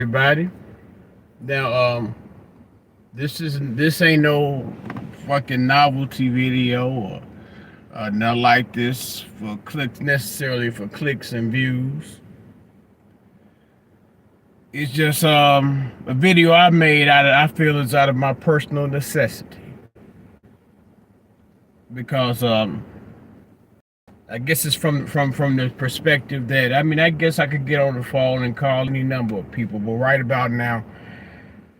everybody. Now, this ain't no fucking novelty video or not like this for clicks necessarily for clicks and views. It's just a video I made I feel is out of my personal necessity because I guess it's from the perspective that I guess I could get on the phone and call any number of people, but right about now,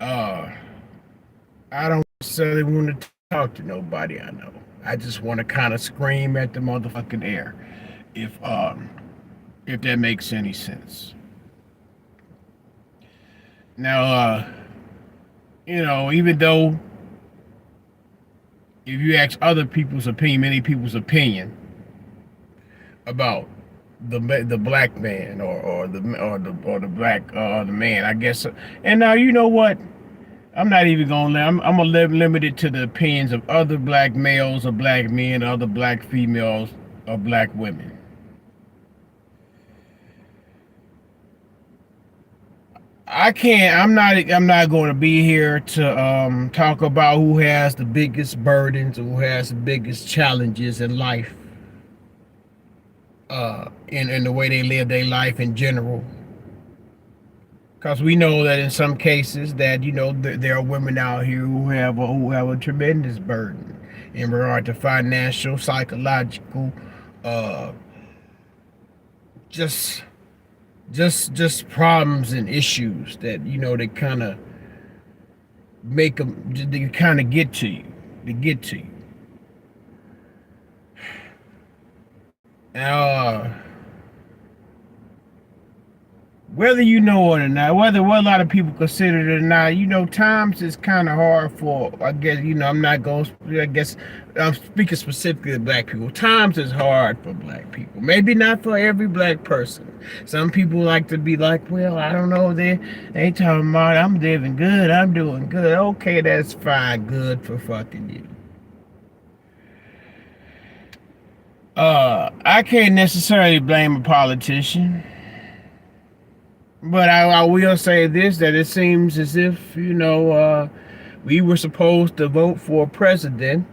uh, I don't necessarily want to talk to nobody I know. I just want to kind of scream at the motherfucking air, if um, if that makes any sense. Now, even though if you ask other people's opinion, many people's opinion about the black man or the black the man, I guess. And now you know what? I'm not even gonna. I'm gonna limit it to the opinions of other black males or black men, other black females or black women. I can't. I'm not. I'm not going to be here to talk about who has the biggest burdens or who has the biggest challenges in life, in the way they live their life in general. Because we know that in some cases that there are women out here who have a tremendous burden in regard to financial, psychological, uh, just just problems and issues that they kind of make them. They kind of get to you. They get to you. Uh, Whether you know it or not, whether what a lot of people consider it or not, times is kind of hard for. I guess I'm not going. I guess I'm speaking specifically to black people. Times is hard for black people. Maybe not for every black person. Some people like to be like, well, I don't know. They talking about I'm living good. I'm doing good. Okay, that's fine. Good for fucking you. I can't necessarily blame a politician. But I will say this, that it seems as if, we were supposed to vote for a president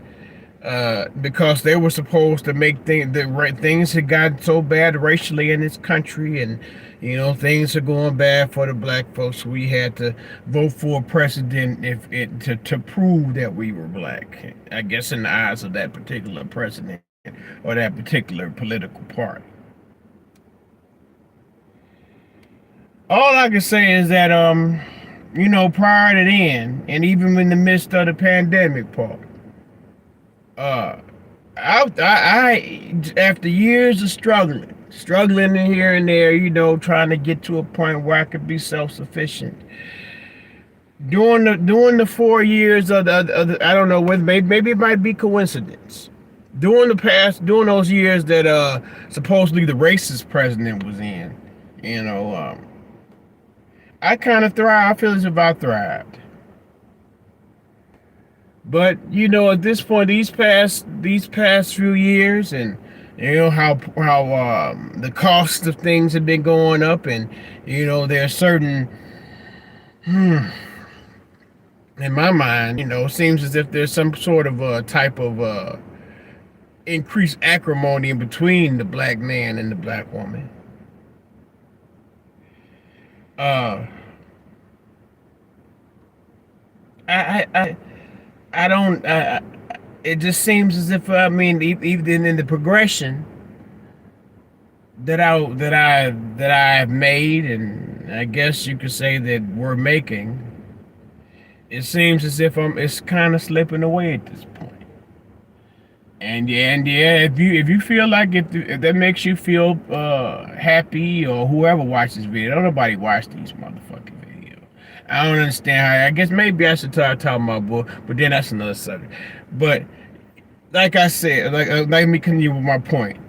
because they were supposed to make things had gotten so bad racially in this country, and, things are going bad for the black folks. We had to vote for a president to prove that we were black, I guess, in the eyes of that particular president or that particular political party. All I can say is that prior to then, and even in the midst of the pandemic part, uh, I after years of struggling in here and there, trying to get to a point where I could be self-sufficient. During the 4 years of the I don't know whether maybe it might be coincidence. During those years that supposedly the racist president was in, you know. I kind of thrive. I feel as if I thrived. But at this point, these past few years, and how the cost of things have been going up, and there's certain, in my mind, it seems as if there's some sort of a type of increased acrimony in between the black man and the black woman. Uh, I I don't. It just seems as if even in the progression that I have made, and I guess you could say that we're making. It seems as if it's kind of slipping away at this point. And yeah, if you feel like if that makes you feel happy, or whoever watches this video, don't nobody watch these motherfucking videos. I don't understand how. I guess maybe I should start talking about boy, but then that's another subject. But like I said, like me continue with my point.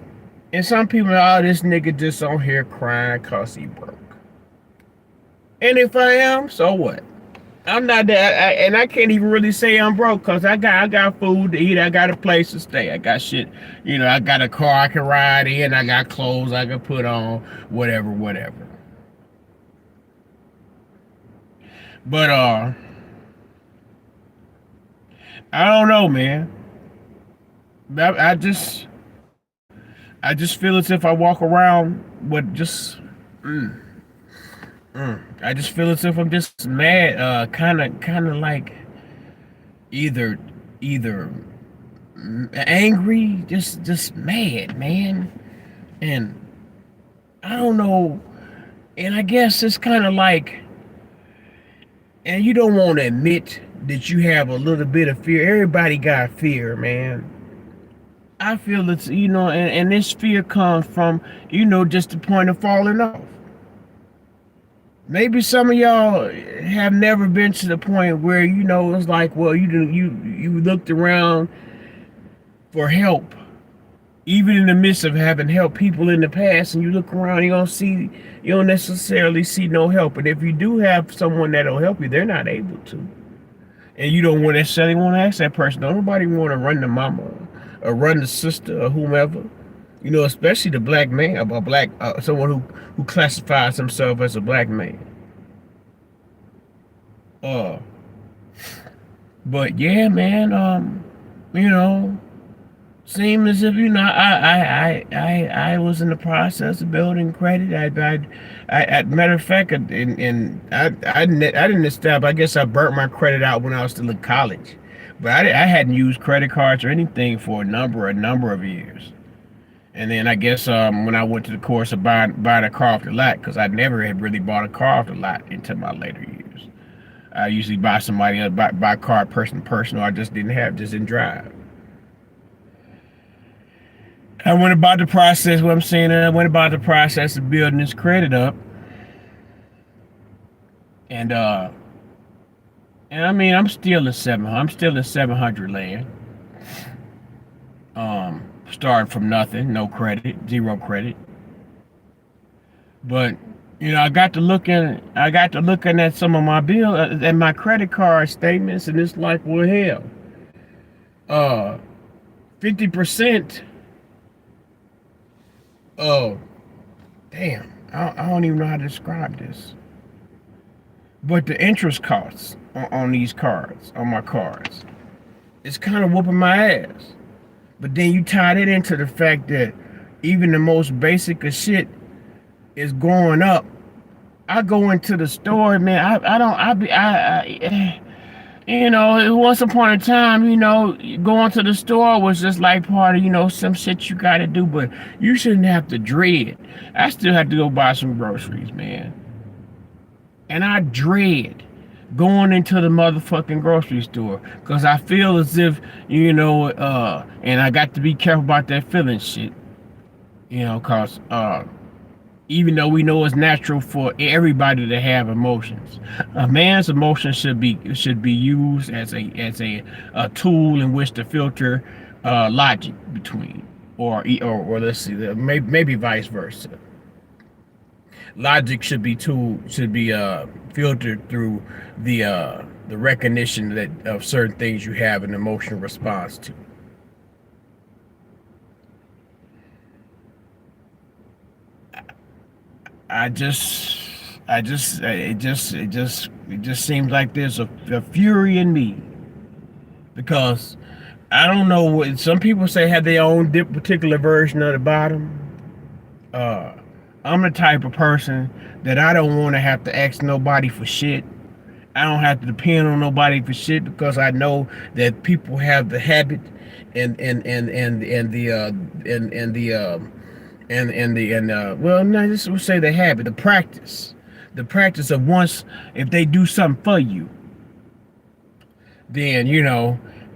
And some people, oh, this nigga just on here crying cause he broke. And if I am, so what? I'm not that, and I can't even really say I'm broke because I got food to eat, I got a place to stay, I got shit, I got a car I can ride in, I got clothes I can put on, whatever. But I don't know, man. I just feel as if I walk around with just I just feel as if I'm just mad, kind of like either either angry, just mad, man. And I don't know. And I guess it's kind of like, and you don't want to admit that you have a little bit of fear. Everybody got fear, man. I feel it's, and this fear comes from, just the point of falling off. Maybe some of y'all have never been to the point where, it's like, well, you looked around for help, even in the midst of having helped people in the past, and you look around, you don't necessarily see no help. And if you do have someone that'll help you, they're not able to. And you don't necessarily want to ask that person. Don't nobody want to run the mama or run the sister or whomever. Especially the black man, a black someone who classifies himself as a black man. Uh, but yeah, man. You know, seemed as if I was in the process of building credit. Matter of fact, and I didn't stop. I guess I burnt my credit out when I was still in college, but I hadn't used credit cards or anything for a number of years. And then I guess when I went to the course of buying a car off the lot, because I never had really bought a car off the lot until my later years. I usually buy somebody else, buy a car person to person, or I just didn't drive. I went about the process. What I'm saying, I went about the process of building this credit up, and I mean, I'm still in 700 land. Starting from nothing, no credit, zero credit. But I got to looking at some of my bill and my credit card statements, and it's like, well, hell, uh, 50%. Oh, damn, I don't even know how to describe this. But the interest costs on these cards, on my cards, it's kind of whooping my ass. But then you tie it into the fact that even the most basic of shit is going up. I go into the store, man. I don't. I be. Once upon a time, going to the store was just like part of, some shit you got to do. But you shouldn't have to dread. I still have to go buy some groceries, man. And I dread going into the motherfucking grocery store because I feel as if, and I got to be careful about that feeling shit, because even though we know it's natural for everybody to have emotions, a man's emotions should be used as a tool in which to filter logic between, or let's see, maybe vice versa. Logic should be filtered through the recognition that of certain things you have an emotional response to. I just it just seems like there's a fury in me because I don't know what some people say have their own particular version of the bottom. Uh, I'm the type of person that I don't want to have to ask nobody for shit. I don't have to depend on nobody for shit because I know that people have the habit and the well, no, this will say the habit, the practice of once if they do something for you, then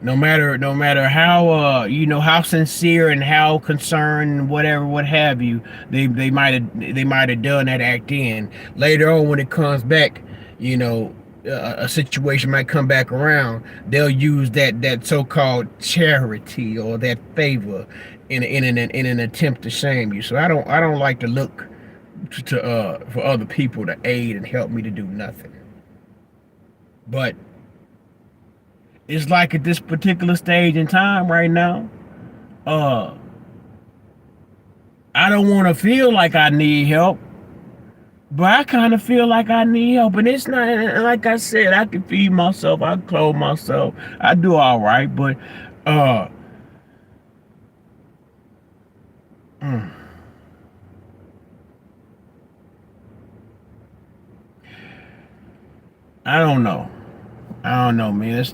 no matter how how sincere and how concerned and whatever what have you, they might have done that act in later on when it comes back, you know a situation might come back around. They'll use that so-called charity or that favor in an attempt to shame you. So I don't like to look to for other people to aid and help me to do nothing. But it's like at this particular stage in time right now, uh, I don't want to feel like I need help, But I kind of feel like I need help, and it's not. And like I said, I can feed myself, I can clothe myself, I do all right. But uh, mm, I don't know. I don't know, man.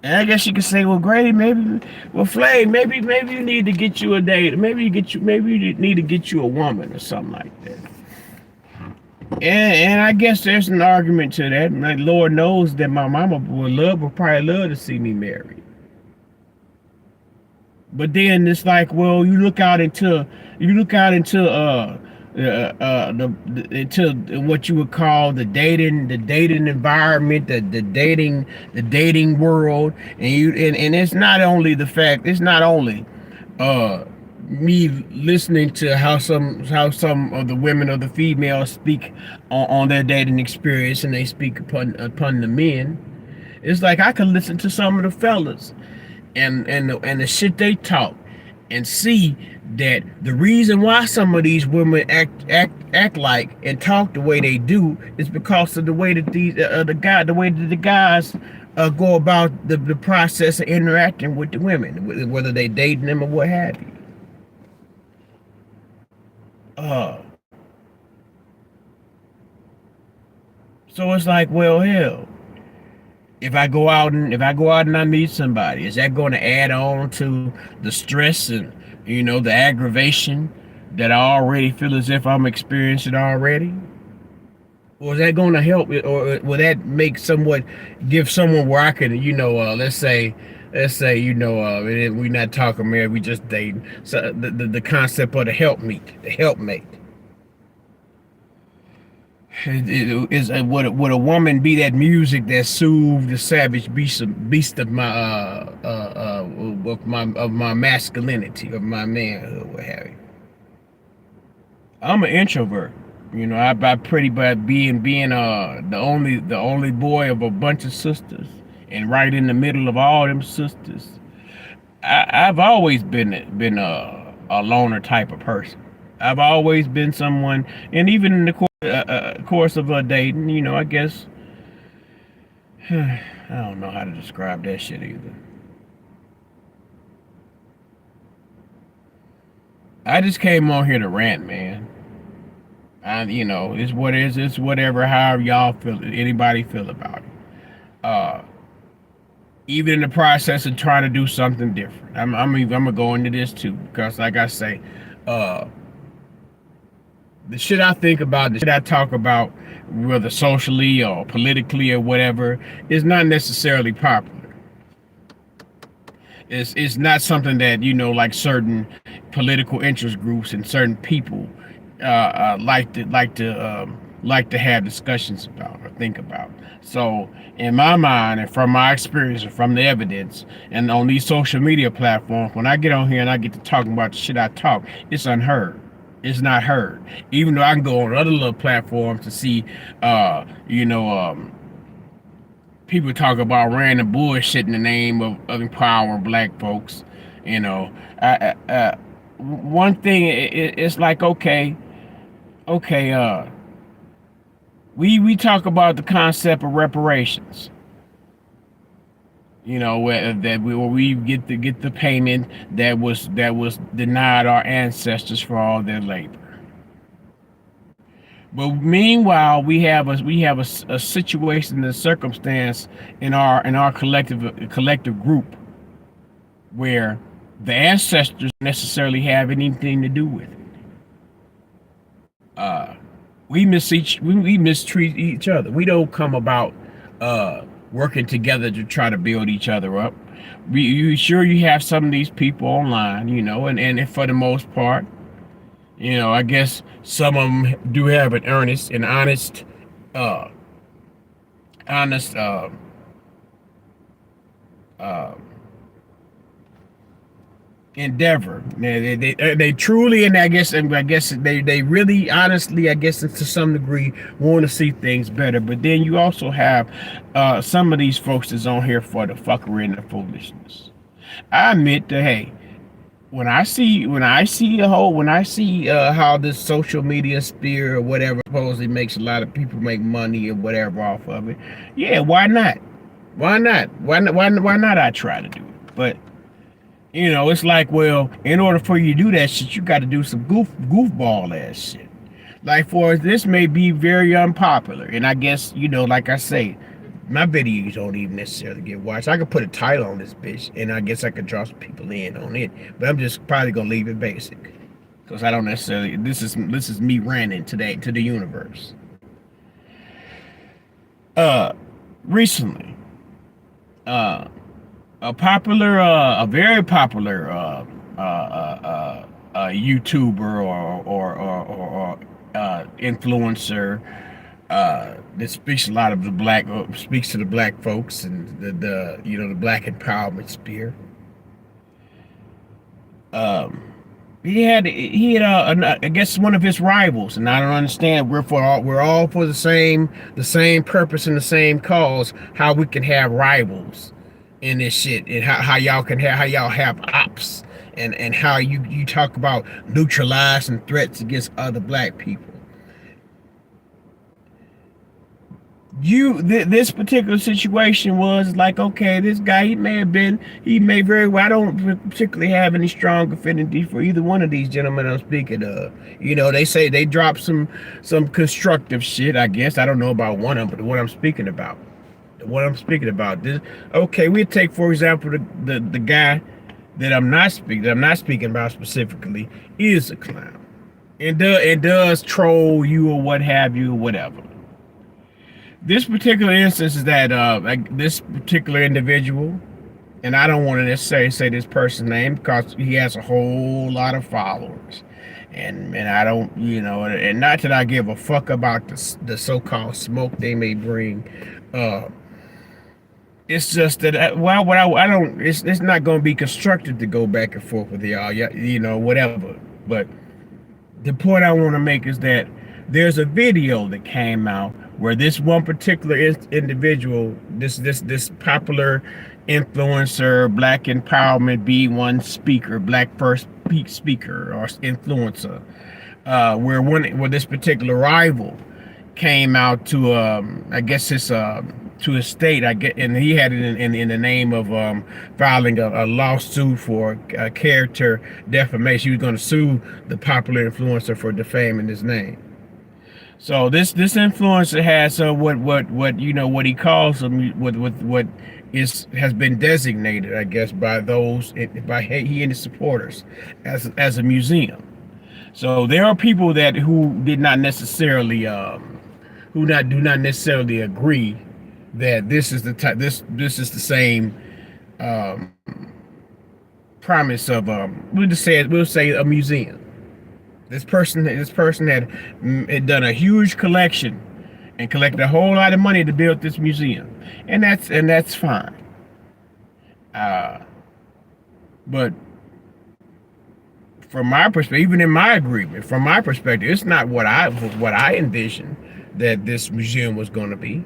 And I guess you could say, well, Grady, maybe, well, Flay, maybe you need to get you a date. Maybe you need to get you a woman or something like that. And I guess there's an argument to that. Like Lord knows that my mama would probably love to see me married. But then it's like, well, you look out into into what you would call the dating environment, the dating world, and it's not only the fact, it's not only uh me listening to how some of the women or the females speak on their dating experience, and they speak upon the men. It's like I can listen to some of the fellas and the shit they talk, and see that the reason why some of these women act like and talk the way they do is because of the way that the way that the guys go about the process of interacting with the women, whether they dating them or what have you. Uh, so it's like, well, hell, if I go out and I meet somebody, is that going to add on to the stress and the aggravation that I already feel as if I'm experiencing already? Or is that going to help it, or will that make somewhat give someone where I can, let's say, we're not talking, man, we just dating. So the concept of the helpmate. Would a woman be that music that soothed the savage beast of my of my masculinity, of my manhood, what have you? I'm an introvert. I pretty bad being the only boy of a bunch of sisters, and right in the middle of all them sisters. I've always been a loner type of person. I've always been someone, and even in the course of dating, I guess I don't know how to describe that shit either. I just came on here to rant, man. It's what it is. It's whatever, however y'all feel, anybody feel about it. Uh, Even in the process of trying to do something different. I'm gonna go into this too, because like I say, uh, the shit I think about, the shit I talk about, whether socially or politically or whatever, is not necessarily popular. It's not something that like certain political interest groups and certain people like to have discussions about or think about. So in my mind, and from my experience and from the evidence, and on these social media platforms, when I get on here and I get to talking about the shit I talk, it's unheard. It's not heard. Even though I can go on other little platforms to see, people talk about random bullshit in the name of empowering black folks. You know, One thing, it's like, okay, we talk about the concept of reparations. Where we get the payment that was denied our ancestors for all their labor. But meanwhile, we have a situation, a circumstance in our collective group where the ancestors necessarily have anything to do with it. Uh, we mistreat each other. We don't come about working together to try to build each other up. You have some of these people online, and for the most part, I guess some of them do have an uh, honest uh, endeavor. They truly, and I guess they really honestly, I guess, to some degree, want to see things better. But then you also have some of these folks that's on here for the fuckery and the foolishness. I admit that, hey, when I see how this social media sphere or whatever supposedly makes a lot of people make money or whatever off of it, yeah, why not? Why not? Why not I try to do it? But it's like, well, in order for you to do that shit, you got to do some goofball ass shit. Like, for this may be very unpopular, and I guess like I say, my videos don't even necessarily get watched. I could put a title on this bitch, and I guess I could draw some people in on it. But I'm just probably gonna leave it basic, because I don't necessarily. This is me ranting today to the universe. Uh, Recently, uh, a very popular YouTuber or influencer that speaks a lot of the black speaks to the black folks and the black empowerment sphere. Um, I guess one of his rivals, and I don't understand. We're all for the same purpose and the same cause. How we can have rivals in this shit, and how y'all have ops, and how you talk about neutralizing threats against other black people. This particular situation was like, okay, this guy, he may very well. I don't particularly have any strong affinity for either one of these gentlemen I'm speaking of. They say they dropped some constructive shit, I guess. I don't know about one of them, but the one I'm speaking about this. Okay, we take for example the guy that I'm not speaking about specifically is a clown and does troll you or what have you or whatever. This particular instance is that like this particular individual, and I don't want to necessarily say this person's name because he has a whole lot of followers, and I don't, and not that I give a fuck about the so-called smoke they may bring. Uh, it's just that well, what I don't, it's not going to be constructive to go back and forth with y'all, yeah, whatever. But the point I want to make is that there's a video that came out where this one particular individual, this popular influencer, black empowerment B1 speaker, black first speaker or influencer, where this particular rival came out to I guess his to his state, I get, and he had it in the name of filing a lawsuit for character defamation. He was going to sue the popular influencer for defaming his name. So this influencer has what he calls what is has been designated, I guess, by by he and his supporters as a museum. So there are people that who did not necessarily who not do not necessarily agree that this is the type this is the same um, premise of we'll say a museum. This person had done a huge collection and collected a whole lot of money to build this museum, and that's fine. Uh, but from my perspective, even in my agreement, from my perspective, it's not what I envisioned that this museum was going to be.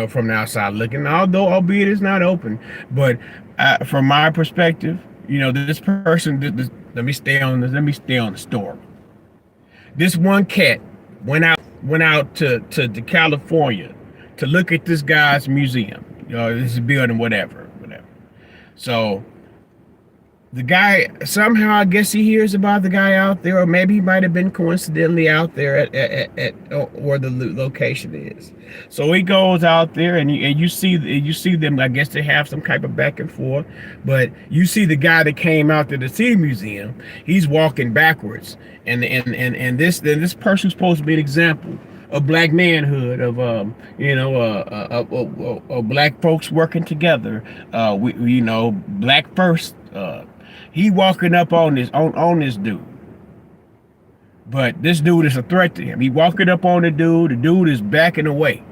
From the outside looking, albeit it's not open, but from my perspective, this person. Let me stay on the story. This one cat went out to California to look at this guy's museum. This building, whatever. So the guy somehow, I guess, he hears about the guy out there, or maybe he might have been coincidentally out there at where the location is. So he goes out there, and you see them. I guess they have some type of back and forth, but you see the guy that came out there to see the museum. He's walking backwards, and this person's supposed to be an example of black manhood, of black folks working together. Black first. He walking up on this dude, but this dude is a threat to him. He walking up on the dude. The dude is backing away.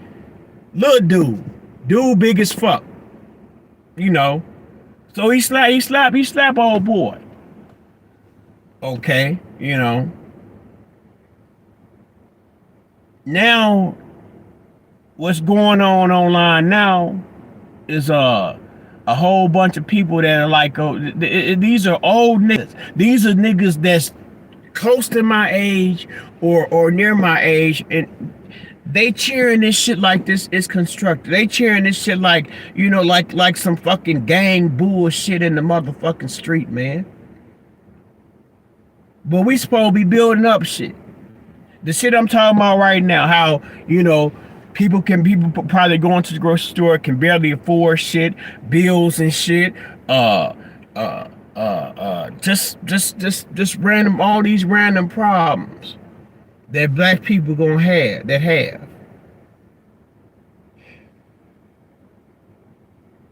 Little dude big as fuck. So he slap old boy. Okay, Now what's going on online now is a whole bunch of people that are like, oh, these are old niggas. These are niggas that's close to my age or near my age, and they cheering this shit like this is constructed. They cheering this shit like, like some fucking gang bullshit in the motherfucking street, man. But we supposed to be building up shit. The shit I'm talking about right now, how, people probably going to the grocery store can barely afford shit, bills and shit, uh, uh, just random, all these random problems that black people gonna have.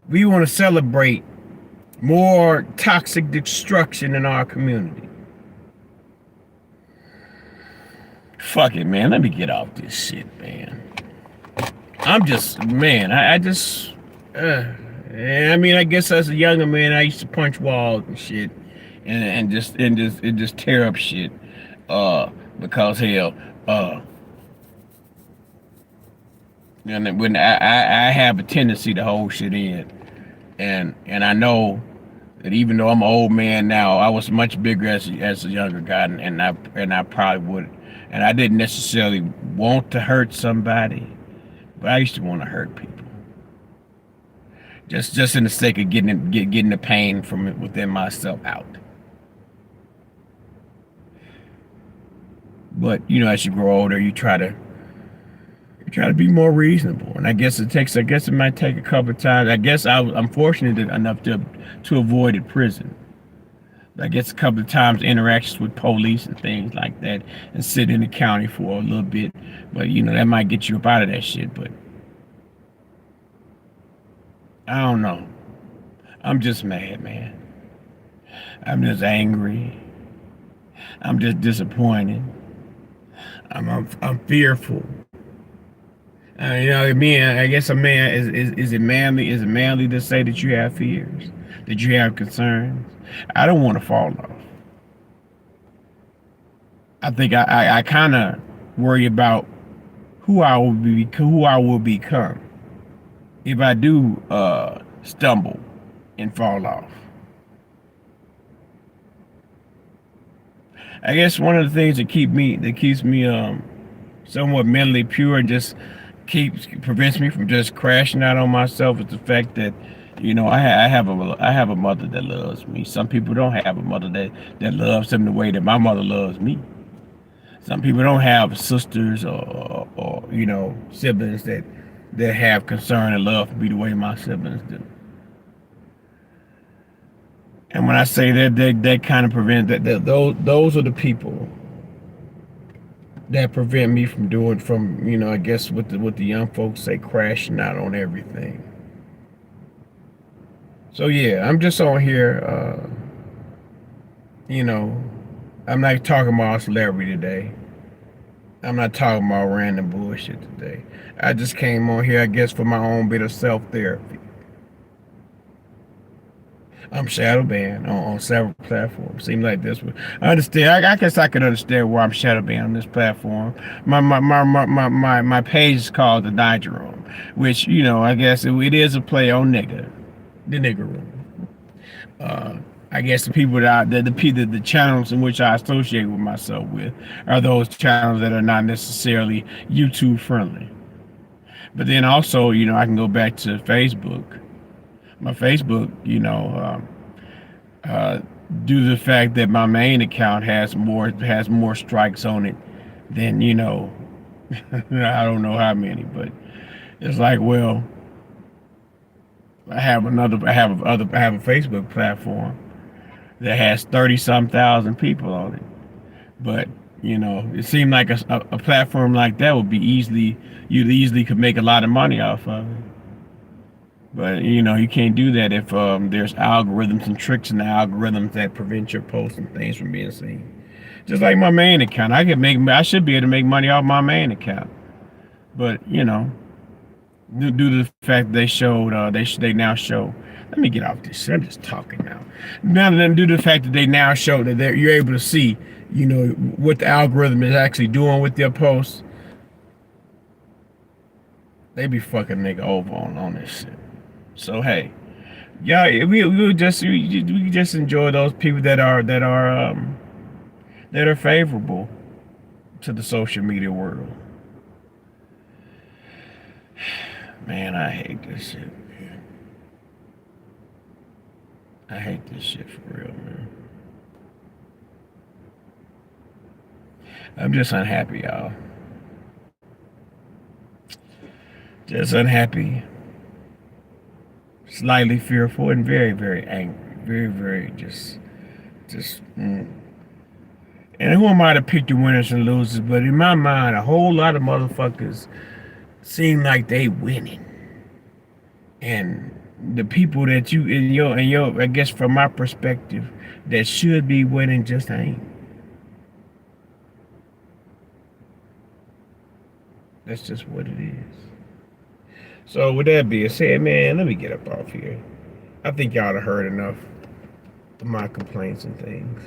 We want to celebrate more toxic destruction in our community. Fuck it, man. Let me get off this shit, man. I'm just, man. I just, I mean, I guess as a younger man, I used to punch walls and shit, and just tear up shit, because hell, and when I have a tendency to hold shit in, and I know that even though I'm an old man now, I was much bigger as a younger guy, and I probably would, and I didn't necessarily want to hurt somebody, but I used to want to hurt people, just in the sake of getting the pain from it within myself out. But as you grow older, you try to be more reasonable, and I guess it might take a couple of times. I guess I'm fortunate enough to avoid prison. I guess a couple of times interactions with police and things like that, and sit in the county for a little bit. But that might get you up out of that shit. But I don't know. I'm just mad, man. I'm just angry. I'm just disappointed. I'm fearful. I mean, I guess a man is it manly? Is it manly to say that you have fears, that you have concerns? I don't want to fall off. I think I kind of worry about who I will become if I do stumble and fall off. I guess one of the things that keeps me somewhat mentally pure and just prevents me from just crashing out on myself is the fact that I have a mother that loves me. Some people don't have a mother that loves them the way that my mother loves me. Some people don't have sisters or siblings that have concern and love for me the way my siblings do. And when I say that kind of prevent those are the people that prevent me from I guess what the young folks say, crashing out on everything. So yeah, I'm just on here. I'm not talking about celebrity today. I'm not talking about random bullshit today. I just came on here, I guess, for my own bit of self therapy. I'm shadow banned on several platforms. Seems like this one. I understand. I guess I can understand why I'm shadow banned on this platform. My page is called the Niger Room, which I guess it is a play on nigga, the nigger room. I guess the people the channels in which I associate with myself with are those channels that are not necessarily YouTube friendly. But then also, I can go back to Facebook. My Facebook, uh, due to the fact that my main account has more strikes on it than I don't know how many, but it's like, well, I have a Facebook platform that has 30 some thousand people on it, but it seemed like a platform like that would be you'd easily could make a lot of money off of it. But you can't do that if there's algorithms and tricks in the algorithms that prevent your posts and things from being seen. Just like my main account, I should be able to make money off my main account, but due to the fact that they showed they now show. Let me get off this shit. I'm just talking now. Now then, due to the fact that they now show that you're able to see, what the algorithm is actually doing with their posts, they be fucking nigga over on this shit. So hey, Yeah, we just enjoy those people that are favorable to the social media world. Man, I hate this shit. I hate this shit for real, man. I'm just unhappy, y'all. Just unhappy, slightly fearful, and very, very angry. Very, very just. And who am I to pick the winners and losers? But in my mind, a whole lot of motherfuckers seem like they winning, and the people that you in your I guess from my perspective that should be winning just ain't. That's just what it is. So with that being said, man, let me get up off here. I think y'all have heard enough of my complaints and things.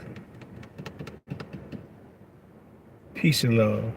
Peace and love.